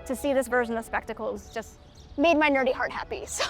to see this version of Spectacles just made my nerdy heart happy. So,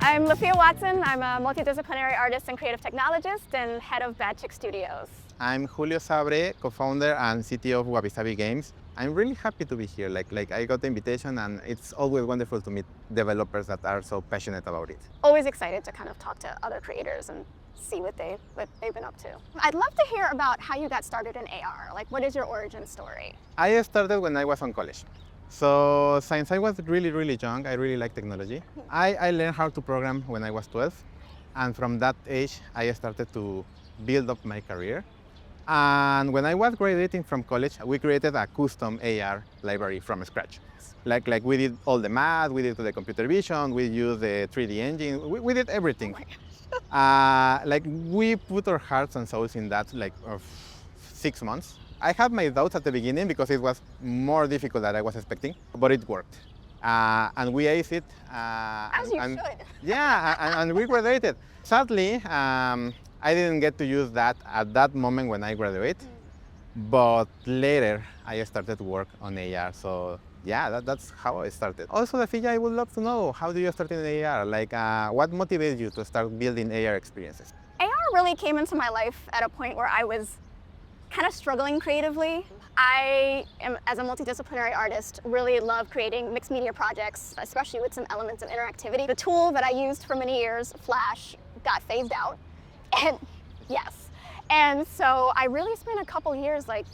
I'm Lafiya Watson. I'm a multidisciplinary artist and creative technologist and head of Bad Chick Studios. I'm Julio Zabre, co-founder and CTO of Wabi Games. I'm really happy to be here. Like I got the invitation, and it's always wonderful to meet developers that are so passionate about it. Always excited to kind of talk to other creators and see what they've been up to. I'd love to hear about how you got started in AR. Like, what is your origin story? I started when I was on college. So since I was really young, I really like technology. I learned how to program when I was 12. And from that age, I started to build up my career. And when I was graduating from college, we created a custom AR library from scratch. Like we did all the math, we did the computer vision, we used the 3D engine, we did everything. Like we put our hearts and souls in that, like 6 months. I had my doubts at the beginning because it was more difficult than I was expecting, but it worked. And we aced it. As you should. Yeah, and we graduated. Sadly, I didn't get to use that at that moment when I graduated, but later I started to work on AR. So yeah, that's how I started. Also, Lafiya, I would love to know, how do you start in AR? Like, what motivated you to start building AR experiences? AR really came into my life at a point where I was kind of struggling creatively. I am, as a multidisciplinary artist, really love creating mixed media projects, especially with some elements of interactivity. The tool that I used for many years, Flash, got phased out. And yes, and so I really spent a couple years like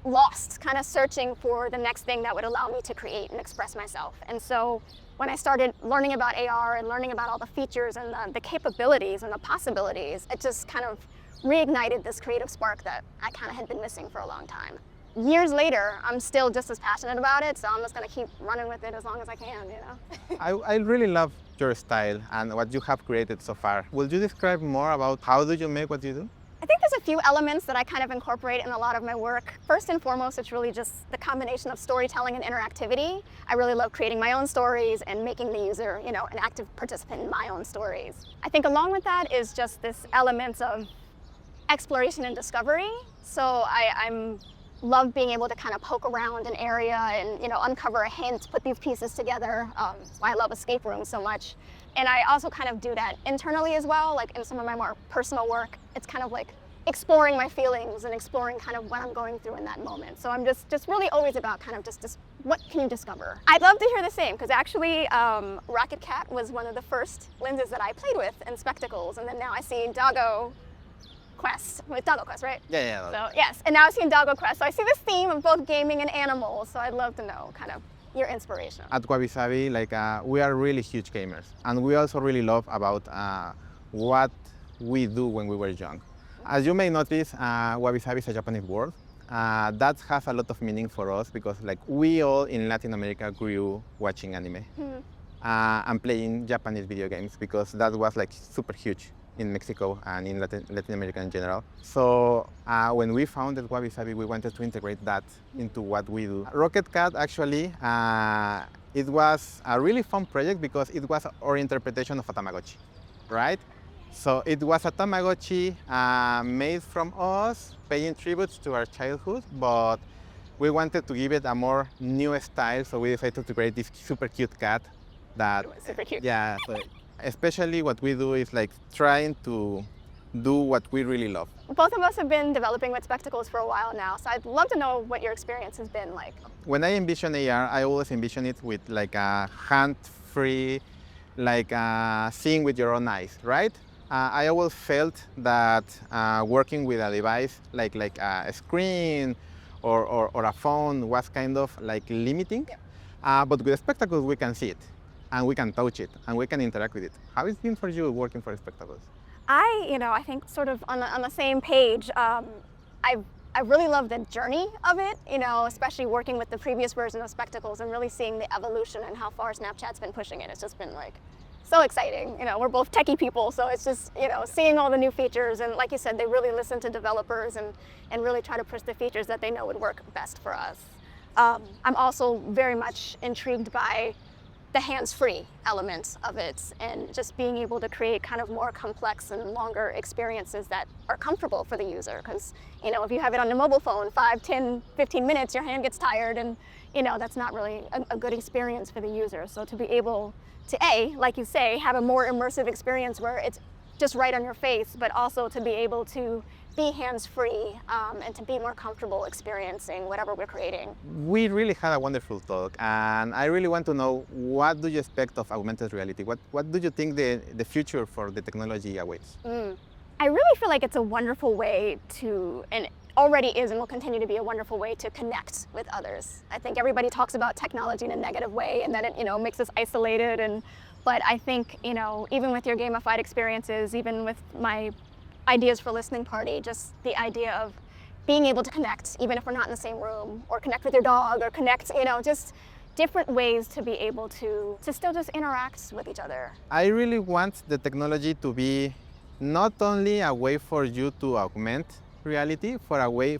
lost, kind of searching for the next thing that would allow me to create and express myself. And so when I started learning about AR and learning about all the features and the capabilities and the possibilities, it just kind of reignited this creative spark that I kind of had been missing for a long time. Years later, I'm still just as passionate about it, so I'm just going to keep running with it as long as I can, you know. I really love your style and what you have created so far. Will you describe more about how do you make what you do? I think there's a few elements that I kind of incorporate in a lot of my work. First and foremost, it's really just the combination of storytelling and interactivity. I really love creating my own stories and making the user, you know, an active participant in my own stories. I think along with that is just this element of exploration and discovery. So I'm love being able to kind of poke around an area and, you know, uncover a hint, put these pieces together. That's why I love escape rooms so much. And I also kind of do that internally as well, like in some of my more personal work. It's kind of like exploring my feelings and exploring kind of what I'm going through in that moment. So I'm just really always about kind of just what can you discover? I'd love to hear the same, because actually Rocket Cat was one of the first lenses that I played with in Spectacles, and then now I see Doggo Quest, with Doggo Quest, right? Yeah. So yes, and now I've seen Doggo Quest. So I see this theme of both gaming and animals. So I'd love to know kind of your inspiration. At Wabi like we are really huge gamers, and we also really love about what we do when we were young. As you may notice, Wabi is a Japanese word. That has a lot of meaning for us because like we all in Latin America grew watching anime and playing Japanese video games because that was like super huge in Mexico and in Latin America in general. So when we founded Wabi we wanted to integrate that into what we do. Rocket Cat actually, it was a really fun project because it was our interpretation of a Tamagotchi, right? So it was a Tamagotchi made from us, paying tributes to our childhood, but we wanted to give it a more new style, so we decided to create this super cute cat that, super cute. Yeah, so especially what we do is like trying to do what we really love. Both of us have been developing with Spectacles for a while now, so I'd love to know what your experience has been like. When I envision AR, I always envision it with like a hand-free, like seeing with your own eyes, right? I always felt that working with a device like a screen or a phone was kind of like limiting, but with Spectacles we can see it. And we can touch it, and we can interact with it. How has it been for you working for Spectacles? I think sort of on the same page. I really love the journey of it, you know, especially working with the previous version of Spectacles and really seeing the evolution and how far Snapchat's been pushing it. It's just been like so exciting. You know, we're both techie people, so it's just, you know, seeing all the new features, and like you said, they really listen to developers and really try to push the features that they know would work best for us. I'm also very much intrigued by the hands-free element of it and just being able to create kind of more complex and longer experiences that are comfortable for the user. Because, you know, if you have it on a mobile phone, 5, 10, 15 minutes, your hand gets tired and, you know, that's not really a good experience for the user. So to be able to, like you say, have a more immersive experience where it's just right on your face, but also to be able to be hands-free and to be more comfortable experiencing whatever we're creating. We really had a wonderful talk, and I really want to know, what do you expect of augmented reality? What do you think the future for the technology awaits? I really feel like it's a wonderful way to, and already is and will continue to be a wonderful way to connect with others. I think everybody talks about technology in a negative way and that it, you know, makes us isolated, but I think, you know, even with your gamified experiences, even with my ideas for listening party, just the idea of being able to connect, even if we're not in the same room, or connect with your dog, or connect, you know, just different ways to be able to still just interact with each other. I really want the technology to be not only a way for you to augment reality, for a way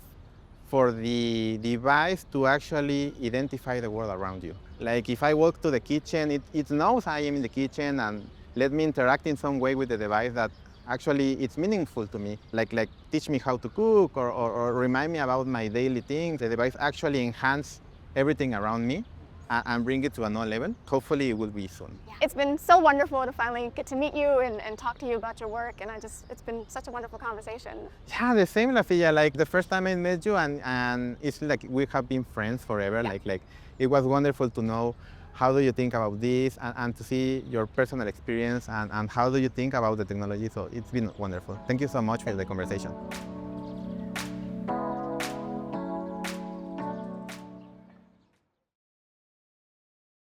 for the device to actually identify the world around you. Like if I walk to the kitchen, it knows I am in the kitchen and let me interact in some way with the device that actually it's meaningful to me, like teach me how to cook or remind me about my daily things. The device actually enhance everything around me and bring it to another level. Hopefully it will be soon. Yeah. It's been so wonderful to finally get to meet you and talk to you about your work, and it's been such a wonderful conversation. Yeah, the same, Lafiya. Like the first time I met you, and it's like we have been friends forever. Yeah. Like it was wonderful to know how do you think about this and to see your personal experience and how do you think about the technology. So it's been wonderful. Thank you so much for the conversation.